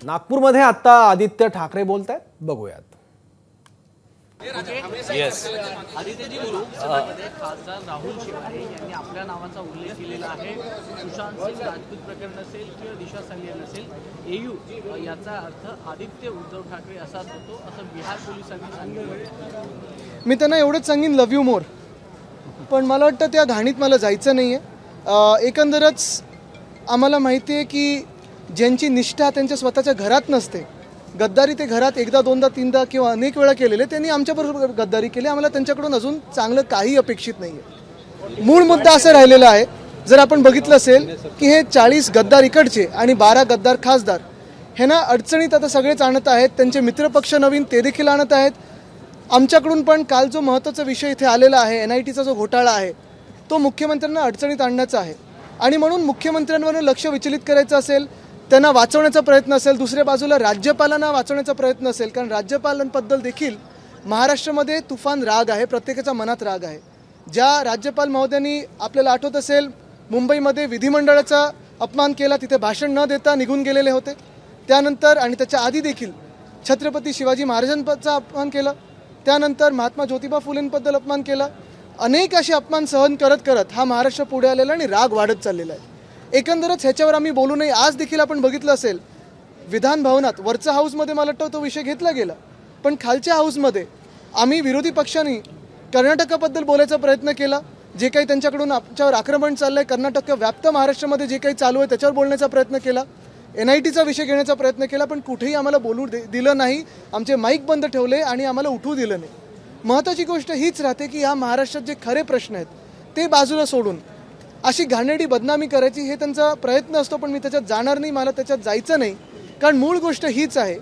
नागपूरमध्ये आता आदित्य ठाकरे बोलतायत, बघूयात. आदित्यजी, लोकसभेमध्ये खासदार राहुल शेवाळे यांनी आपल्या नावाचा उल्लेख केलेला आहे. सुशांत सिंग राजपूत प्रकरण असेल किंवा दिशा सालियन असेल, एयू याचा अर्थ आदित्य उद्धव ठाकरे असाच होतो असं बिहार पोलिसांनी सांगितलं. मी त्यांना एवढंच सांगेन, लव्ह यू मोर. पण मला वाटतं त्या घाणीत मला जायचं नाही आहे. एकंदरच आम्हाला माहिती आहे की ज्यांची निष्ठा त्यांच्या स्वतःच्या घरात नसते, गद्दारी ते घरात एकदा दोनदा तीनदा किंवा अनेक वेळा केलेले, त्यांनी आमच्याबरोबर गद्दारी केली. आम्हाला त्यांच्याकडून अजून चांगलं काही अपेक्षित नाही आहे. मूळ मुद्दा असा राहिलेला आहे, जर आपण बघितलं असेल की हे 40 गद्दार इकडचे आणि 12 गद्दार खासदार हे ना अडचणीत आता सगळेच आणत आहेत. त्यांचे मित्रपक्ष नवीन ते देखील आणत आहेत. आमच्याकडून पण काल जो महत्त्वाचा विषय इथे आलेला आहे, NITचा जो घोटाळा आहे, तो मुख्यमंत्र्यांना अडचणीत आणण्याचा आहे. आणि म्हणून मुख्यमंत्र्यांवरून लक्ष विचलित करायचं असेल, त्यांना वाचवण्याचा प्रयत्न असेल, दुसऱ्या बाजूला राज्यपालांना वाचवण्याचा प्रयत्न असेल, कारण राज्यपालांबद्दल देखील महाराष्ट्रामध्ये तुफान राग आहे, प्रत्येकाच्या मनात राग आहे. ज्या राज्यपाल महोदयांनी आपल्याला आठवत असेल मुंबईमध्ये विधिमंडळाचा अपमान केला, तिथे भाषण न देता निघून गेलेले होते. त्यानंतर आणि त्याच्या आधी देखील छत्रपती शिवाजी महाराजांचा अपमान केला, त्यानंतर महात्मा ज्योतिबा फुलेंबद्दल अपमान केला. अनेक असे अपमान सहन करत करत हा महाराष्ट्र पुढे आलेला आणि राग वाढत चाललेला आहे. एकंदरच ह्याच्यावर आम्ही बोलू नये. आज देखील आपण बघितलं असेल विधान भवनात वरच्या हाऊसमध्ये मला वाटतं तो विषय घेतला गेला, पण खालच्या हाऊसमध्ये आम्ही विरोधी पक्षांनी कर्नाटकाबद्दल बोलायचा प्रयत्न केला. जे काही त्यांच्याकडून आमच्यावर आक्रमण चाललं आहे, कर्नाटक व्याप्त महाराष्ट्रामध्ये जे काही चालू आहे त्याच्यावर बोलण्याचा प्रयत्न केला, NITचा विषय घेण्याचा प्रयत्न केला, पण कुठेही आम्हाला बोलू दिलं नाही. आमचे माईक बंद ठेवले आणि आम्हाला उठू दिलं नाही. महत्त्वाची गोष्ट हीच राहते की ह्या महाराष्ट्रात जे खरे प्रश्न आहेत ते बाजूला सोडून अशी घाणेरडी बदनामी करायची हे त्यांचा प्रयत्न असतो. पण मी त्याच्यात जाणार नाही, मला त्याच्यात जायचं नाही. कारण मूळ गोष्ट हीच आहे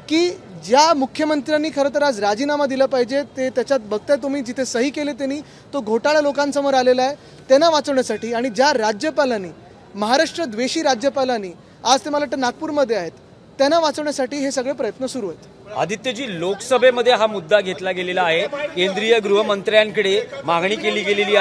की ज्या मुख्यमंत्र्यांनी खरं तर आज राजीनामा दिला पाहिजे, ते त्याच्यात बघताय तुम्ही जिथे सही केले त्यांनी तो घोटाळा लोकांसमोर आलेला आहे, त्यांना वाचवण्यासाठी. आणि ज्या राज्यपालांनी महाराष्ट्र द्वेषी राज्यपालांनी आज ते मला वाटतं नागपूरमध्ये आहेत, त्यांना वाचवण्यासाठी हे सगळे प्रयत्न सुरू आहेत. आदित्यजी, लोकसभेमध्ये हा मुद्दा घेतला गेलेला आहे. केंद्रीय गृहमंत्र्यांकडे मागणी केली गेलेली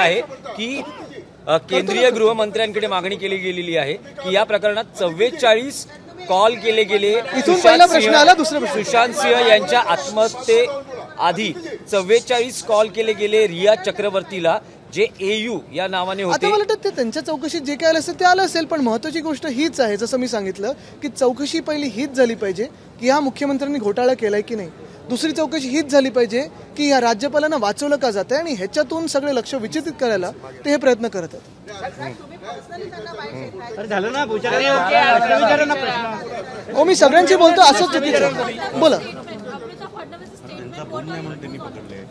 आहे की या प्रकरणात 44 कॉल केले गेले. इथून पहिला प्रश्न आला. दुसरा प्रश्न, सुशांत सिंह यांच्या आत्महत्येआधी 44 कॉल केले गेले रिया चक्रवर्तीला, जे AU या नावाने होते. आता मला वाटतं ते त्यांच्या चौकशीत जे काय आलं असेल ते आलं असेल, पण महत्त्वाची गोष्ट हीच आहे, जसं मी सांगितलं की चौकशी पहिली हीच झाली पाहिजे की ह्या मुख्यमंत्र्यांनी घोटाळा केलाय की नाही. दुसरी चौकशी हीच झाली पाहिजे की ह्या राज्यपालांना वाचवलं का जात आहे, आणि ह्याच्यातून सगळे लक्ष विचलित करायला ते हे प्रयत्न करत आहेत. हो, मी सगळ्यांशी बोलतो, असंच चुकीचं. बोला.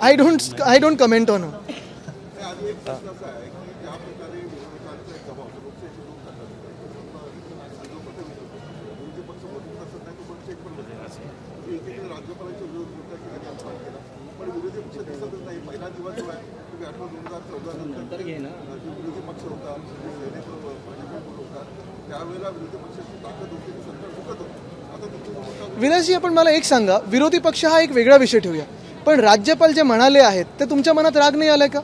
I don't comment on. Vilasji, आपण मला एक सांगा, विरोधी पक्ष हा एक वेगळा विषय ठेवूया, पण राज्यपाल जे म्हणाले आहेत ते तुमच्या मनात राग नाही आलाय का?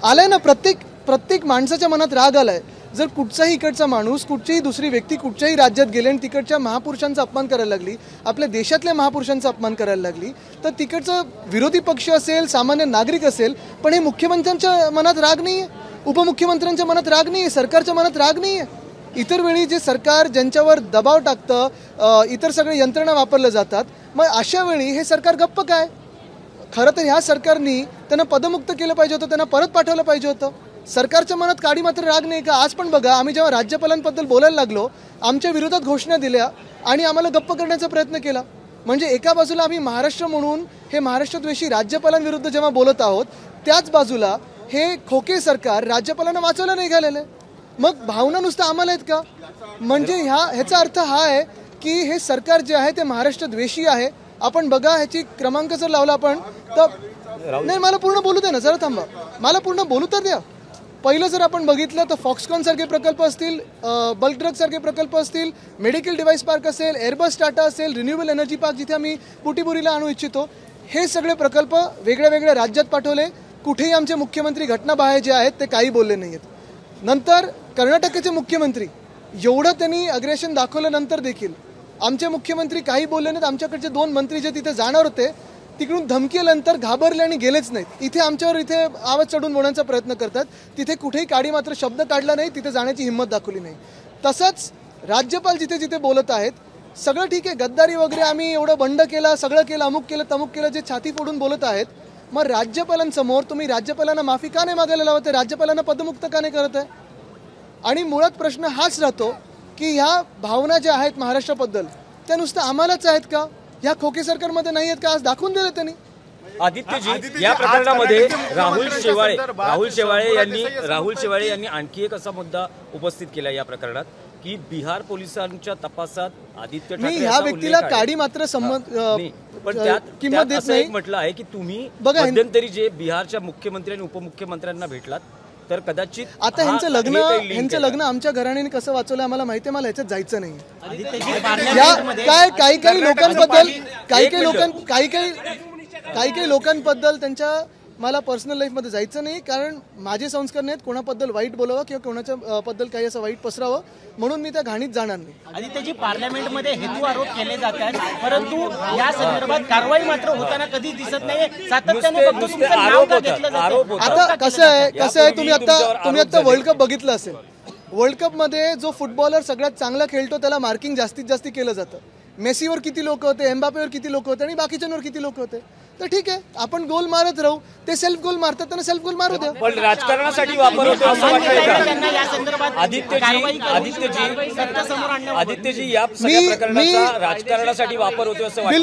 आलाय ना. प्रत्येक माणसाच्या मनात राग आलाय. जर कुठचाही इकडचा माणूस, कुठचीही दुसरी व्यक्ती कुठच्याही राज्यात गेले आणि तिकडच्या महापुरुषांचा अपमान करायला लागली, आपल्या देशातल्या महापुरुषांचा अपमान करायला लागली, तर तिकडचा विरोधी पक्ष असेल, सामान्य नागरिक असेल, पण हे मुख्यमंत्र्यांच्या मनात राग नाही आहे, उपमुख्यमंत्र्यांच्या मनात राग नाही आहे, सरकारच्या मनात राग नाही आहे. इतर वेळी जे सरकार ज्यांच्यावर दबाव टाकतं, इतर सगळे यंत्रणा वापरल्या जातात, मग अशा वेळी हे सरकार गप्प काय? खरं तर ह्या सरकारनी त्यांना पदमुक्त केलं पाहिजे होतं, त्यांना परत पाठवलं पाहिजे होतं. सरकारच्या मनात काडी मात्र राग नाही का? आज पण बघा, आम्ही जेव्हा राज्यपालांबद्दल बोलायला लागलो, आमच्या विरोधात घोषणा दिल्या आणि आम्हाला गप्प करण्याचा प्रयत्न केला. म्हणजे एका बाजूला आम्ही महाराष्ट्र म्हणून हे महाराष्ट्रद्वेषी राज्यपालांविरुद्ध जेव्हा बोलत आहोत, त्याच बाजूला हे खोके सरकार राज्यपालांना वाचवलं निघालेलं आहे. मग भावना नुसतं आम्हाला आहेत का? म्हणजे ह्याचा अर्थ हा आहे की हे सरकार जे आहे ते महाराष्ट्र द्वेषी आहे. आपण बघा, ह्याची क्रमांक जर लावला आपण तर नाही, मला पूर्ण बोलू द्या ना, जरा थांबा, मला पूर्ण बोलू तर द्या. पहिलं जर आपण बघितलं तर फॉक्सकॉन सारखे प्रकल्प असतील, बल्क ड्रग सारखे प्रकल्प असतील, मेडिकल डिव्हाइस पार्क असेल, एअरबस टाटा असेल, रिन्युएबल एनर्जी पार्क जिथे आम्ही बुटीबुरीला आणू इच्छितो, हे सगळे प्रकल्प वेगळ्या वेगळ्या राज्यात पाठवले. कुठेही आमचे मुख्यमंत्री घटनाबाह्य जे आहेत ते काही बोलले नाहीत. नंतर कर्नाटकचे मुख्यमंत्री एवढं त्यांनी अग्रेशन दाखवल्यानंतर देखील आमचे मुख्यमंत्री काही बोलले नाहीत. आमच्याकडचे 2 मंत्री जे तिथे जाणार होते तिकडून धमकीनंतर घाबरले आणि गेलेच नाहीत. इथे आमच्यावर इथे आवाज चढवून बोलण्याचा प्रयत्न करतात. तिथे कुठेही काडी मात्र शब्द काढला नाही, तिथे जाण्याची हिंमत दाखवली नाही. तसंच राज्यपाल जिथे जिथे बोलत आहेत सगळं ठीक आहे, गद्दारी वगैरे आम्ही एवढं बंड केला, सगळं केलं, अमुक केलं तमुक केलं, जे छाती फोडून बोलत आहेत, मग राज्यपालांसमोर तुम्ही राज्यपालांना माफी का नाही मागायला लावत आहे, राज्यपालांना पदमुक्त का नाही करत आहे? आणि मुळात प्रश्न हाच राहतो की ह्या भावना ज्या आहेत महाराष्ट्राबद्दल त्या नुसतं आम्हालाच आहेत का, ह्या खोके सरकारमध्ये नाही आहेत का? आज दाखवून दिलं त्यांनी. आदित्यजी, या प्रकरणामध्ये राहुल शेवाळे यांनी आणखी एक असा मुद्दा उपस्थित केला या प्रकरणात की बिहार पोलिसांच्या तपासात आदित्य ठाकरे ह्या व्यक्तीला काडी मात्र पण त्यात किंमत देत असं नाही. एक म्हटलं आहे की तुम्ही बघा, मध्यंतरी जे बिहारच्या मुख्यमंत्री आणि उपमुख्यमंत्र्यांना भेटलात तर कदाचित आता ह्यांचं लग्न आमच्या घराण्याने कसं वाचवलं आम्हाला माहिती आहे. मला ह्याच्यात जायचं नाही. काही लोकांबद्दल त्यांच्या मला पर्सनल लाईफमध्ये जायचं नाही, कारण माझे संस्कार नाहीत कोणाबद्दल वाईट बोलावं किंवा कोणाच्या बद्दल काही असं वाईट पसरावं, म्हणून मी त्या घाणीत जाणार नाही. आदित्यजी, पार्लमेंटमध्ये हेतू आरोप केले जातात परंतु या संदर्भात कारवाई मात्र होताना कधी दिसत नाही. सातत्याने फक्त तुमचं नाव का घेतलं जातं? आता कसं आहे तुम्ही आता वर्ल्ड कप बघितलं असेल. वर्ल्ड कप मध्ये जो फुटबॉलर सगळ्यात चांगला खेळतो त्याला मार्किंग जास्तीत जास्त केलं जातं. मेसीवर किती लोक होते, एम्बापेवर किती लोक होते आणि बाकीच्यांवर किती लोक होते. तर ठीक आहे, आपण गोल मारत राहू. ते सेल्फ गोल मारतात, त्यांना सेल्फ गोल मारू द्या. पण राजकारणासाठी वापर होतो असं वाटतंय का आदित्यजी? या सगळ्या प्रकरणाचा राजकारणासाठी वापर होतो असं वाटतं?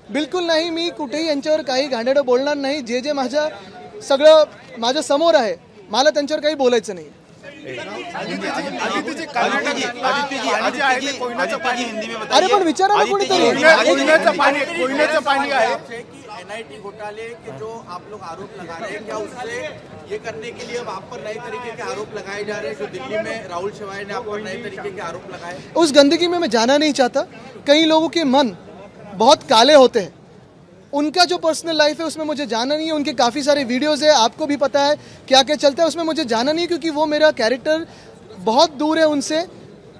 बिलकुल नाही. मी कुठेही यांच्यावर काही घाणेरडं बोलणार नाही. जे माझ्या सगळं माझ्या समोर आहे, मला त्यांच्यावर काही बोलायचं नाही. अरे पण विचारा ना कोणीतरी. एनआईटी घोटाले के जो आप लोग आरोप लगा रहे हैं, क्या उससे ये करने के लिए अब आप पर नए तरीके के आरोप लगाए जा रहे हैं जो दिल्ली में राहुल शेवाळे ने आप पर नए तरीके के आरोप लगाए? उस गंदगी में मैं जाना नहीं चाहता. कई लोगों के मन बहुत काले होते हैं, उनका जो पर्सनल लाइफ है उसमें मुझे जाना नहीं है. उनके काफ़ी सारे वीडियोज़ है, आपको भी पता है क्या क्या चलता है, उसमें मुझे जाना नहीं, क्योंकि वो मेरा कैरेक्टर बहुत दूर है उनसे.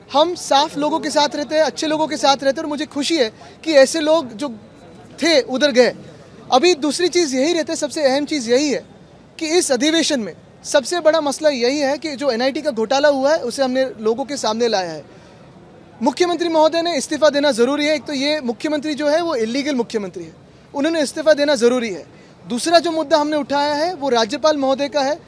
हम साफ लोगों के साथ रहते हैं, अच्छे लोगों के साथ रहते हैं और मुझे खुशी है कि ऐसे लोग जो थे उधर गए. अभी दूसरी चीज़ यही रहती है, सबसे अहम चीज़ यही है कि इस अधिवेशन में सबसे बड़ा मसला यही है कि जो एनआईटी का घोटाला हुआ है उसे हमने लोगों के सामने लाया है. मुख्यमंत्री महोदय ने इस्तीफा देना ज़रूरी है. एक तो ये मुख्यमंत्री जो है वो इलीगल मुख्यमंत्री है, उन्होंने इस्तीफा देना ज़रूरी है. दूसरा जो मुद्दा हमने उठाया है वो राज्यपाल महोदय का है.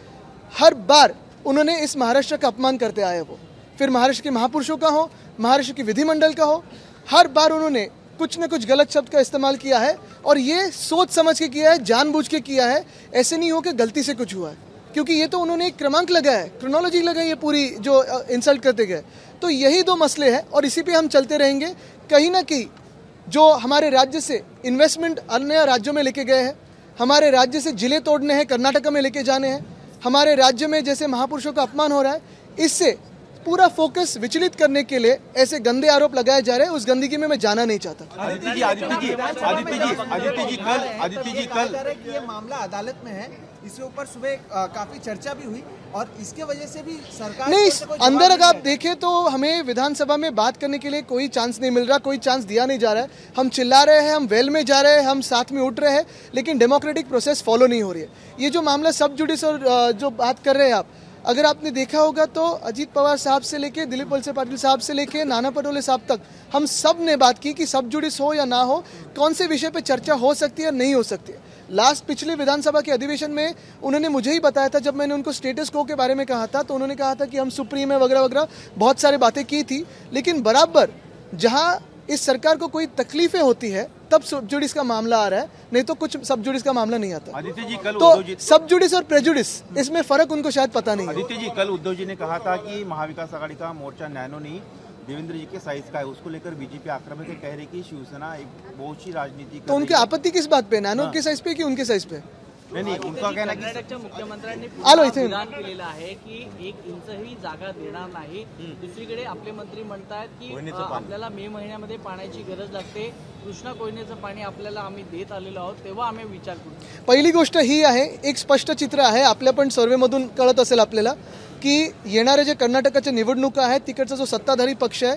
हर बार उन्होंने इस महाराष्ट्र का अपमान करते आए, वो फिर महाराष्ट्र के महापुरुषों का हो, महाराष्ट्र के विधिमंडल का हो, हर बार उन्होंने कुछ न कुछ गलत शब्द का इस्तेमाल किया है. और ये सोच समझ के किया है, जानबूझ के किया है. ऐसे नहीं हो कि गलती से कुछ हुआ है, क्योंकि ये तो उन्होंने एक क्रमांक लगाया है, क्रोनोलॉजी लगाई है पूरी, जो इंसल्ट करते गए. तो यही 2 मसले हैं और इसी पे हम चलते रहेंगे. कहीं ना कहीं जो हमारे राज्य से इन्वेस्टमेंट अन्य राज्यों में लेके गए हैं, हमारे राज्य से जिले तोड़ने हैं, कर्नाटक में लेके जाने हैं, हमारे राज्य में जैसे महापुरुषों का अपमान हो रहा है, इससे पूरा फोकस विचलित करने के लिए ऐसे गंदे आरोप लगाए जा रहे हैं. उस गंदगी में मैं जाना नहीं चाहता. आदित्य जी कल ये मामला अदालत में है, इसके ऊपर सुबह काफी चर्चा भी हुई और इसके वजह से भी सरकार नहीं, अंदर अगर आप देखें तो हमें विधानसभा में बात करने के लिए कोई चांस नहीं मिल रहा, कोई चांस दिया नहीं जा रहा है. हम चिल्ला रहे हैं, हम वेल में जा रहे हैं, हम साथ में उठ रहे हैं, लेकिन डेमोक्रेटिक प्रोसेस फॉलो नहीं हो रही है. ये जो मामला सब जुडिस और जो बात कर रहे हैं आप, अगर आपने देखा होगा तो अजीत पवार साहब से लेके दिलीप वलसे पाटिल साहब से लेके नाना पटोले साहब तक हम सब ने बात की कि सब जुडिस हो या ना हो, कौन से विषय पे चर्चा हो सकती है नहीं हो सकती है. पिछले विधानसभा के अधिवेशन में उन्होंने मुझे ही बताया था, जब मैंने उनको स्टेटस को के बारे में कहा था तो उन्होंने कहा था कि हम सुप्रीम है वगैरह वगैरह, बहुत सारी बातें की थी. लेकिन बराबर जहां इस सरकार को कोई तकलीफें होती है तब सब जुडिस का मामला आ रहा है, नहीं तो कुछ सब जुडिस का मामला नहीं आता. आदित्य जी कल तो सब जुडिस और प्रेजुडिस इसमें फर्क उनको शायद पता नहीं है. आदित्य जी कल उद्धव जी ने कहा था कि महाविकास आघाड़ी का मोर्चा नैनो नहीं देवेंद्र जी के साइज का है, उसको लेकर बीजेपी आक्रामक है, कह रही कि शिवसेना एक बहुत सी राजनीति. तो उनकी आपत्ति किस बात पे, नैनो के साइज पे कि उनके साइज पे? नाही उनका कहना की कर्नाटकच्या मुख्यमंत्र्यांनी आलो इथे. विधान केलेलं आहे की 1 इंचही जागा देणार नाही. दुसरीकडे आपले मंत्री म्हणतात की आपल्याला मे महिन्यामध्ये पाण्याची गरज लागते, कृष्णा कोयनेचं पाणी आपल्याला आम्ही देत आलेलो आहोत, तेव्हा आम्ही विचार करू. पहिली गोष्ट ही आहे, एक स्पष्ट चित्र आहे, आपल्या पण सर्वेमधून कळत असेल आपल्याला की येणारे जे कर्नाटकाच्या निवडणुका आहेत तिकडचा जो सत्ताधारी पक्ष आहे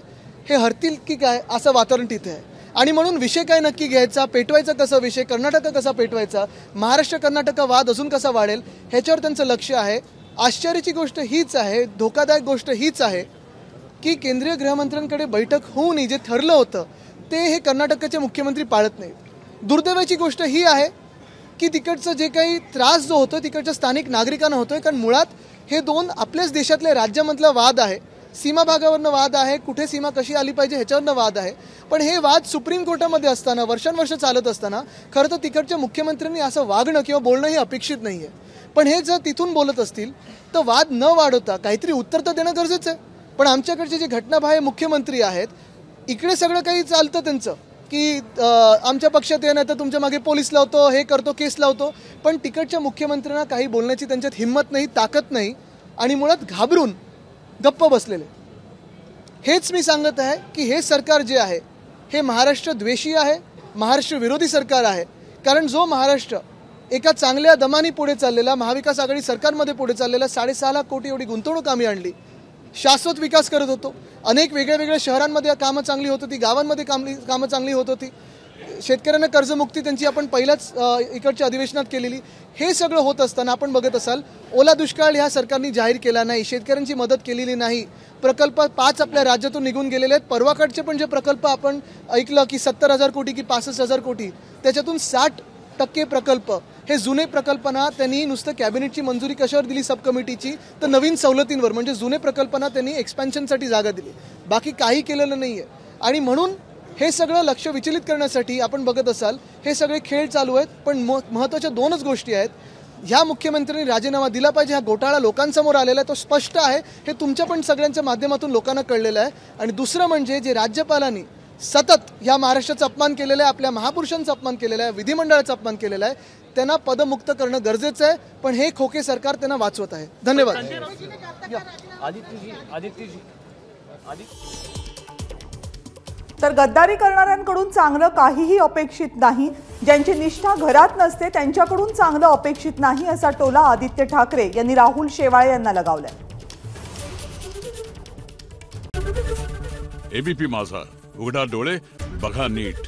हे हरतील की काय असं वातावरण तिथे आहे. आणि म्हणून विषय काय नक्की घ्यायचा, पेटवायचा कसा विषय, कर्नाटक कसा पेटवायचा, महाराष्ट्र कर्नाटक वाद अजून कसा वाढेल ह्याच्यावर त्यांचं लक्ष आहे. आश्चर्याची गोष्ट हीच आहे, धोकादायक गोष्ट हीच आहे की केंद्रीय गृहमंत्र्यांकडे बैठक होऊनही जे ठरलं होतं ते हे कर्नाटकचे मुख्यमंत्री पाळत नाहीत. दुर्दैवाची गोष्ट ही आहे की तिकडचं जे काही त्रास जो होतो तिकडच्या स्थानिक नागरिकांना होतोय, कारण मुळात हे दोन आपल्याच देशातल्या राज्यामधला वाद आहे, सीमा भागावरनं वाद आहे, कुठे सीमा कशी आली पाहिजे ह्याच्यावरनं वाद आहे. पण हे वाद सुप्रीम कोर्टामध्ये असताना वर्षानुवर्ष चालत असताना खरं तर तिकडच्या मुख्यमंत्र्यांनी असं वागणं किंवा बोलणं हे अपेक्षित नाही आहे. पण हे जर तिथून बोलत असतील तर वाद न वाढवता काहीतरी उत्तर तर देणं गरजेचं आहे. पण आमच्याकडचे जे घटनाबाह्य मुख्यमंत्री आहेत इकडे सगळं काही चालतं त्यांचं की आमच्या पक्षात ये नाही तर तुमच्या मागे पोलीस लावतो, हे करतो, केस लावतो. पण तिकडच्या मुख्यमंत्र्यांना काही बोलण्याची त्यांच्यात हिंमत नाही, ताकद नाही आणि मुळात घाबरून गप्प बसलेले. हेच मी सांगत आहे की हे सरकार जे आहे हे महाराष्ट्र द्वेषी आहे, महाराष्ट्र विरोधी सरकार आहे. कारण जो महाराष्ट्र एका चांगल्या दमानी पुढे चाललेला, महाविकास आघाडी सरकारमध्ये पुढे चाललेला 6.5 लाख कोटी एवढी गुंतवणूक आम्ही आणली, शाश्वत विकास करत होतो, अनेक वेगळ्या वेगळ्या शहरांमध्ये कामं चांगली होत होती, गावांमध्ये कामं चांगली होत होती, शेतकऱ्यांना कर्जमुक्ती त्यांची आपण पहिल्याच इकडच्या अधिवेशनात केलेली. हे सगळं होत असताना आपण बघत असाल ओला दुष्काळ ह्या सरकारने जाहीर केला नाही, शेतकऱ्यांची मदत केलेली नाही, प्रकल्प 5 आपल्या राज्यातून निघून गेलेले आहेत. परवाकडचे पण जे प्रकल्प आपण ऐकलं की 70,000 कोटी की 65,000 कोटी, त्याच्यातून 60% प्रकल्प हे जुने प्रकल्पना त्यांनी नुसतं कॅबिनेटची मंजुरी कशावर दिली सब कमिटीची, तर नवीन सवलतींवर, म्हणजे जुने प्रकल्पना त्यांनी एक्सपॅन्शनसाठी जागा दिली, बाकी काही केलेलं नाही आहे. आणि म्हणून हे सगळं लक्ष विचलित करण्यासाठी आपण बघत असाल हे सगळे खेळ चालू आहेत. पण महत्त्वाच्या 2च गोष्टी आहेत. ह्या मुख्यमंत्र्यांनी राजीनामा दिला पाहिजे, हा घोटाळा लोकांसमोर आलेला आहे, तो स्पष्ट आहे, हे तुमच्या पण सगळ्यांच्या माध्यमातून लोकांना कळलेलं आहे. आणि दुसरं म्हणजे जे राज्यपालांनी सतत ह्या महाराष्ट्राचा अपमान केलेला आहे, आपल्या महापुरुषांचा अपमान केलेला आहे, विधिमंडळाचा अपमान केलेला आहे, त्यांना पदमुक्त करणं गरजेचं आहे. पण हे खोके सरकार त्यांना वाचवत आहे. धन्यवाद. तर गद्दारी करणाऱ्यांकडून चांगलं काहीही अपेक्षित नाही, ज्यांची निष्ठा घरात नसते त्यांच्याकडून चांगलं अपेक्षित नाही, असा टोला आदित्य ठाकरे यांनी राहुल शेवाळे यांना लगावलाय. एबीपी माझा, उघडा डोळे बघा नीट.